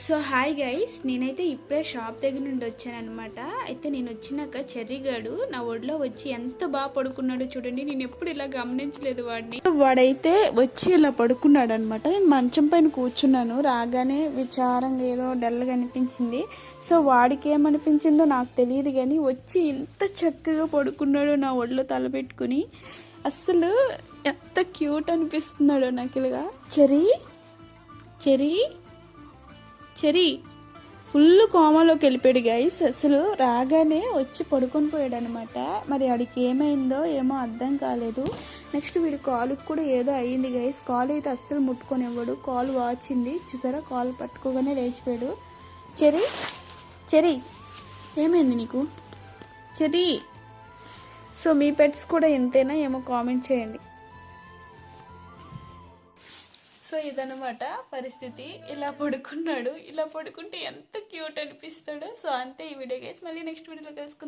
So hi guys, నేనైతే ఇప్పుడే shop దగ్గర నుండి వచ్చానమాట. అయితే నేను వచ్చినాక చెర్రీగాడు నా ఒడిలో వచ్చి ఎంత బాగా పడుకున్నాడో చూడండి. నేను ఎప్పుడు ఇలా గమనించలేదు వాడిని. వాడైతే వచ్చి ఇలా పడుకున్నాడు అనమాట. నేను మంచం పైన కూర్చున్నాను. రాగానే విచారంగా ఏదో డల్గా అనిపించింది. సో వాడికి ఏమనిపించిందో నాకు తెలియదు, కానీ వచ్చి ఇంత చక్కగా పడుకున్నాడో నా ఒడిలో తలపెట్టుకుని. అస్సలు ఎంత క్యూట్ అనిపిస్తున్నాడో నాకు ఇలాగా. చెర్రీ చెర్రీ చెరీ ఫుల్ కోమాలోకి వెళ్ళిపోయాడు గైస్. అసలు రాగానే వచ్చి పడుకొని పోయాడు అనమాట. మరి వాడికి ఏమైందో ఏమో అర్థం కాలేదు. నెక్స్ట్ వీడి కాలుకి కూడా ఏదో అయ్యింది గైస్. కాలు అయితే అస్సలు ముట్టుకొనివ్వడు. కాలు వాచింది చూసారా, కాలు పట్టుకోగానే లేచిపోయాడు. చెరీ చెరీ ఏమైంది నీకు చెరీ? సో మీ పెట్స్ కూడా ఇంతేనా ఏమో కామెంట్ చేయండి. సో ఇదనమాట పరిస్థితి. ఇలా పడుకున్నాడు. ఇలా పడుకుంటే ఎంత క్యూట్ అనిపిస్తాడో. సో అంతే ఈ వీడియో గైస్. మళ్ళీ నెక్స్ట్ వీడియోలో కలుసుకుందాం.